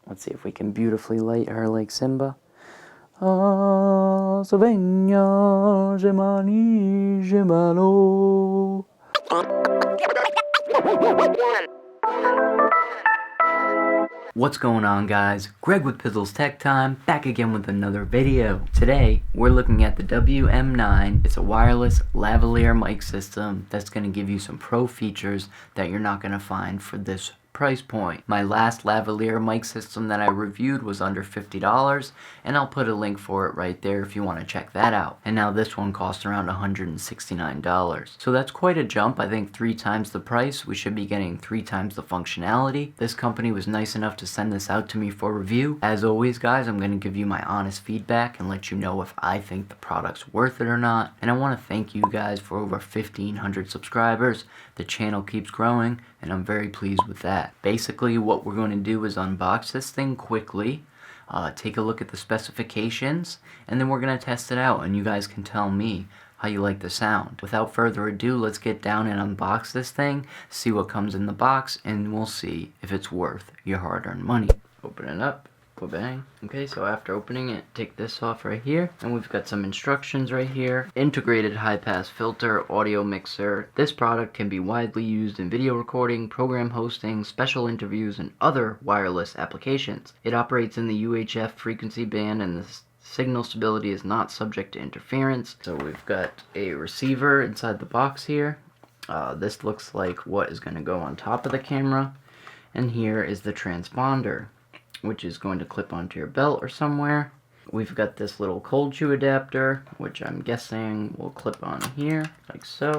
Let's see if we can beautifully light her like Simba. Ah, Savegna, Gemani, Gemalo. What's going on, guys? Greg with PizzlesTechTime, back again with another video. Today, we're looking at the WM9. It's a wireless lavalier mic system that's going to give you some pro features that you're not going to find for this price point. My last lavalier mic system that I reviewed was under $50, and I'll put a link for it right there if you want to check that out. And now this one costs around $169. So that's quite a jump. I think 3 times the price. We should be getting 3 times the functionality. This company was nice enough to send this out to me for review. As always, guys, I'm going to give you my honest feedback and let you know if I think the product's worth it or not. And I want to thank you guys for over 1,500 subscribers. The channel keeps growing, and I'm very pleased with that. Basically, what we're going to do is unbox this thing quickly, take a look at the specifications, and then we're going to test it out, and you guys can tell me how you like the sound. Without further ado, let's get down and unbox this thing, see what comes in the box, and we'll see if it's worth your hard-earned money. Open it up. Bang. Okay, so after opening it, take this off right here, and we've got some instructions right here. Integrated high-pass filter, audio mixer. This product can be widely used in video recording, program hosting, special interviews, and other wireless applications. It operates in the UHF frequency band, and the signal stability is not subject to interference. So we've got a receiver inside the box here. This looks like what is going to go on top of the camera, and here is the transponder, which is going to clip onto your belt or somewhere. We've got this little cold shoe adapter, which I'm guessing will clip on here, like so.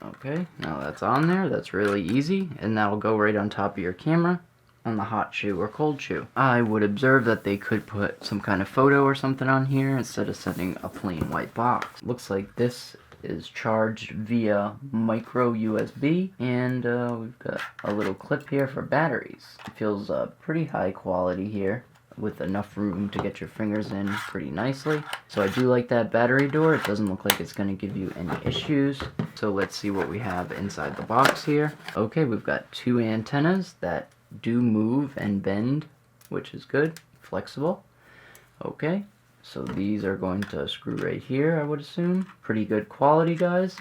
Okay, now that's on there. That's really easy, and that'll go right on top of your camera on the hot shoe or cold shoe. I would observe that they could put some kind of photo or something on here instead of sending a plain white box. Looks like this is charged via micro USB, and we've got a little clip here for batteries. It feels pretty high quality here, with enough room to get your fingers in pretty nicely. So I do like that battery door. It doesn't look like it's going to give you any issues. So let's see what we have inside the box here. Okay, we've got 2 antennas that do move and bend, which is good, flexible. Okay. So these are going to screw right here, I would assume. Pretty good quality, guys.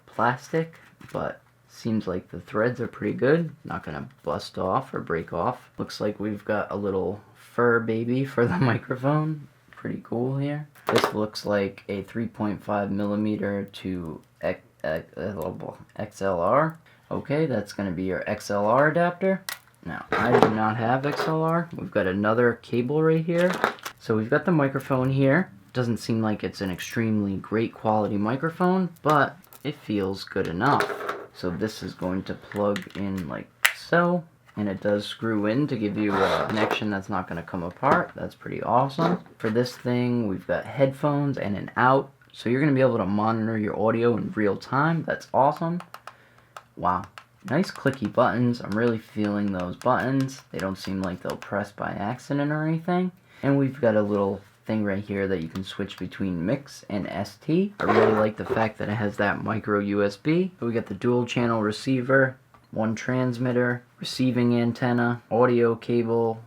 Plastic, but seems like the threads are pretty good. Not gonna bust off or break off. Looks like we've got a little fur baby for the microphone. Pretty cool here. This looks like a 3.5 millimeter to XLR. Okay, that's gonna be your XLR adapter. Now, I do not have XLR. We've got another cable right here. So we've got the microphone here. Doesn't seem like it's an extremely great quality microphone, but it feels good enough. So this is going to plug in like so, and it does screw in to give you a connection that's not going to come apart. That's pretty awesome. For this thing, we've got headphones and an out, so you're going to be able to monitor your audio in real time. That's awesome. Wow. Nice clicky buttons. I'm really feeling those buttons. They don't seem like they'll press by accident or anything. And we've got a little thing right here that you can switch between mix and ST. I really like the fact that it has that micro USB. We got the dual channel receiver, 1 transmitter, receiving antenna, audio cable,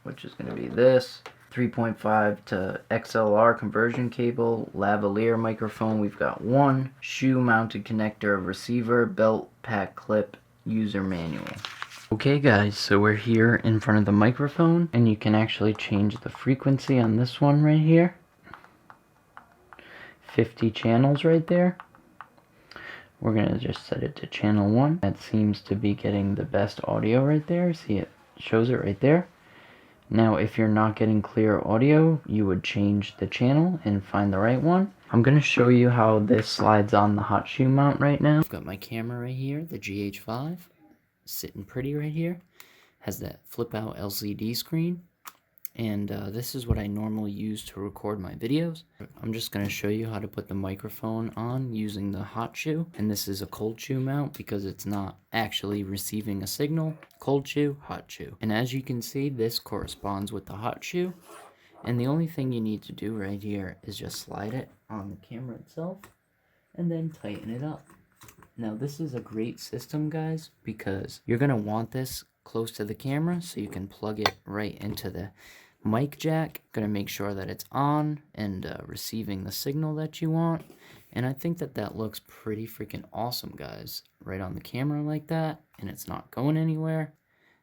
which is going to be this, 3.5 to XLR conversion cable, lavalier microphone. We've got 1 shoe mounted connector, receiver, belt, pack clip, user manual. Okay guys, so we're here in front of the microphone, and you can actually change the frequency on this one right here. 50 channels right there. We're gonna just set it to channel 1. That seems to be getting the best audio right there. See, it shows it right there. Now if you're not getting clear audio, you would change the channel and find the right one. I'm gonna show you how this slides on the hot shoe mount right now. I've got my camera right here, the GH5. Sitting pretty right here. Has that flip out LCD screen, and this is what I normally use to record my videos. I'm just going to show you how to put the microphone on using the hot shoe, and this is a cold shoe mount because it's not actually receiving a signal. Cold shoe, hot shoe, and as you can see, this corresponds with the hot shoe, and the only thing you need to do right here is just slide it on the camera itself and then tighten it up. Now this is a great system, guys, because you're going to want this close to the camera so you can plug it right into the mic jack. Gonna make sure that it's on and receiving the signal that you want. And I think that that looks pretty freaking awesome, guys. Right on the camera like that, and it's not going anywhere.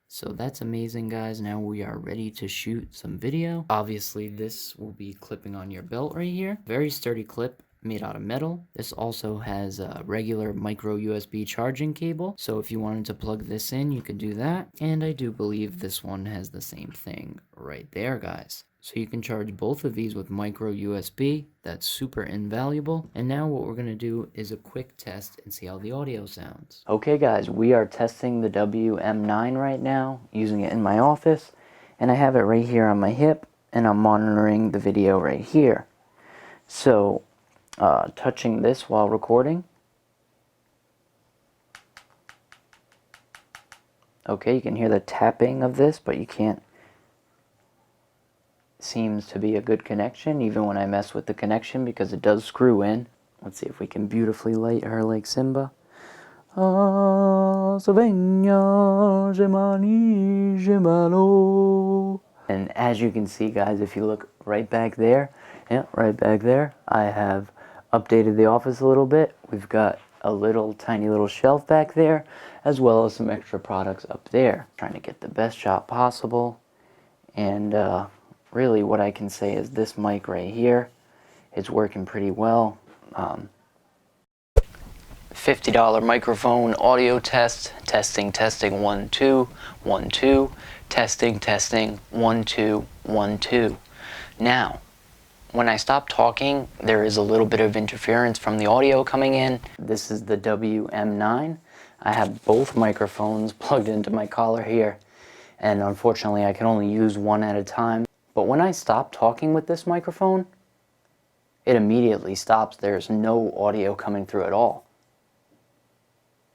So that's amazing, guys. Now we are ready to shoot some video. Obviously, this will be clipping on your belt right here. Very sturdy clip made out of metal. This also has a regular micro USB charging cable. So if you wanted to plug this in, you could do that. And I do believe this one has the same thing right there, guys. So you can charge both of these with micro USB. That's super invaluable. And now what we're going to do is a quick test and see how the audio sounds. Okay guys, we are testing the WM9 right now, using it in my office. And I have it right here on my hip, and I'm monitoring the video right here. So, touching this while recording. Okay, you can hear the tapping of this, but you can't. Seems to be a good connection, even when I mess with the connection, because it does screw in. Let's see if we can beautifully light her like Simba. And as you can see, guys, if you look right back there, yeah, right back there, I have updated the office a little bit. We've got a little tiny little shelf back there, as well as some extra products up there. Trying to get the best shot possible. And really what I can say is this mic right here, it's working pretty well. $50 microphone audio test, testing 1 2 1 2, testing 1 2 1 2. Now, when I stop talking, there is a little bit of interference from the audio coming in. This is the WM9. I have both microphones plugged into my collar here, and unfortunately I can only use one at a time. But when I stop talking with this microphone, it immediately stops. There's no audio coming through at all.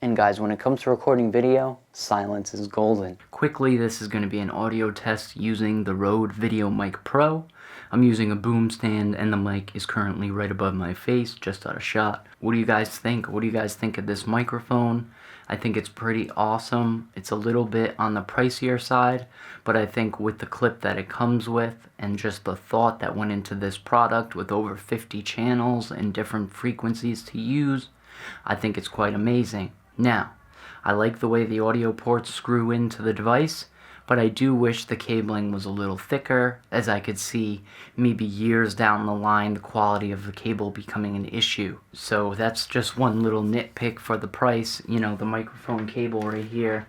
And guys, when it comes to recording video, silence is golden. Quickly, this is going to be an audio test using the Rode Videomic Pro. I'm using a boom stand, and the mic is currently right above my face, just out of shot. What do you guys think? What do you guys think of this microphone? I think it's pretty awesome. It's a little bit on the pricier side, but I think with the clip that it comes with and just the thought that went into this product with over 50 channels and different frequencies to use, I think it's quite amazing. Now, I like the way the audio ports screw into the device, but I do wish the cabling was a little thicker, as I could see maybe years down the line the quality of the cable becoming an issue. So that's just one little nitpick for the price. You know, the microphone cable right here,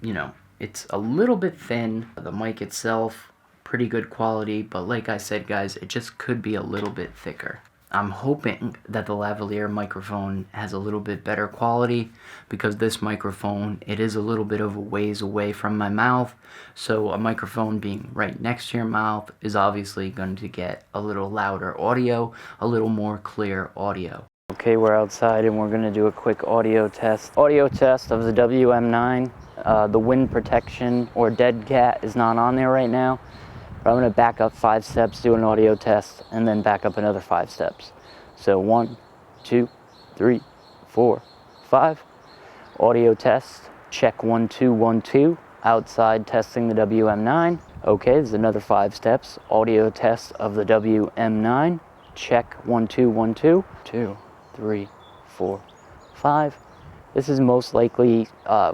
you know, it's a little bit thin. The mic itself, pretty good quality, but like I said, guys, it just could be a little bit thicker. I'm hoping that the lavalier microphone has a little bit better quality, because this microphone, it is a little bit of a ways away from my mouth, so a microphone being right next to your mouth is obviously going to get a little louder audio, a little more clear audio. Okay, we're outside and we're going to do a quick audio test. Audio test of the WM9. The wind protection or dead cat is not on there right now. I'm going to back up 5 steps, do an audio test, and then back up another 5 steps. So 1, 2, 3, 4, 5. Audio test, check 1 2 1 2. Outside testing the WM9. Okay, there's another 5 steps. Audio test of the WM9. Check 1 2 1 2. 2, 3, 4, 5. This is most likely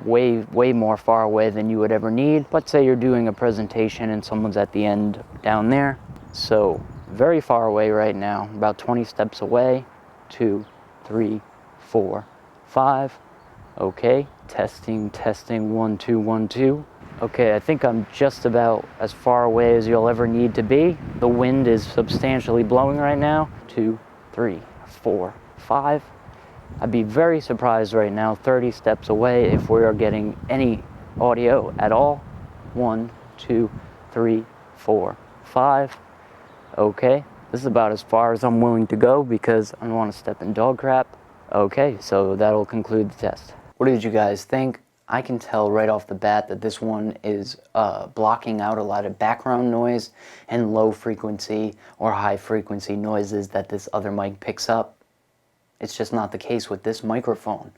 way more far away than you would ever need. Let's say you're doing a presentation and someone's at the end down there. So very far away right now, about 20 steps away. 2, 3, 4, 5. Okay, testing 1 2 1 2. Okay, I think I'm just about as far away as you'll ever need to be. The wind is substantially blowing right now. 2, 3, 4, 5. I'd be very surprised right now, 30 steps away, if we are getting any audio at all. 1, 2, 3, 4, 5. Okay, this is about as far as I'm willing to go because I don't want to step in dog crap. Okay, so that'll conclude the test. What did you guys think? I can tell right off the bat that this one is blocking out a lot of background noise and low frequency or high frequency noises that this other mic picks up. It's just not the case with this microphone.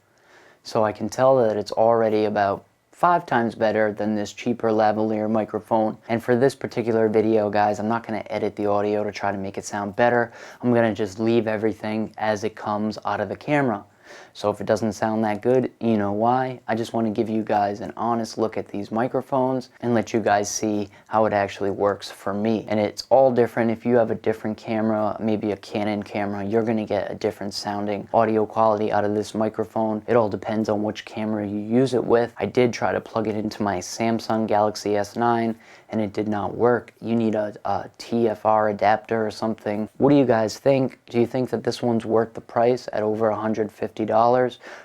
So I can tell that it's already about 5 times better than this cheaper lavalier microphone. And for this particular video, guys, I'm not going to edit the audio to try to make it sound better. I'm going to just leave everything as it comes out of the camera. So if it doesn't sound that good, you know why. I just want to give you guys an honest look at these microphones and let you guys see how it actually works for me. And it's all different. If you have a different camera, maybe a Canon camera, you're going to get a different sounding audio quality out of this microphone. It all depends on which camera you use it with. I did try to plug it into my Samsung Galaxy S9 and it did not work. You need a TFR adapter or something. What do you guys think? Do you think that this one's worth the price at over $150?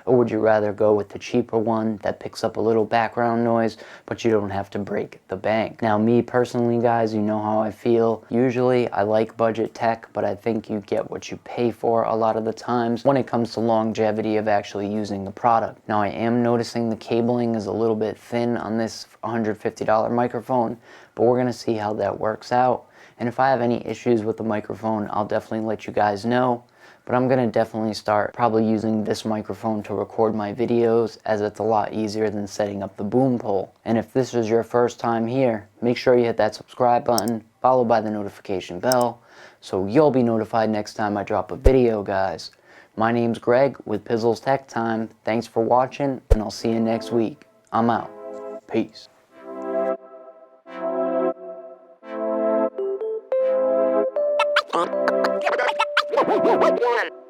Or would you rather go with the cheaper one that picks up a little background noise, but you don't have to break the bank? Now, me personally, guys, you know how I feel. Usually, I like budget tech, but I think you get what you pay for a lot of the times when it comes to longevity of actually using the product. Now, I am noticing the cabling is a little bit thin on this $150 microphone, but we're going to see how that works out. And if I have any issues with the microphone, I'll definitely let you guys know. But I'm going to definitely start probably using this microphone to record my videos, as it's a lot easier than setting up the boom pole. And if this is your first time here, make sure you hit that subscribe button, followed by the notification bell, so you'll be notified next time I drop a video, guys. My name's Greg with PizzlesTechTime. Thanks for watching, and I'll see you next week. I'm out. Peace. One.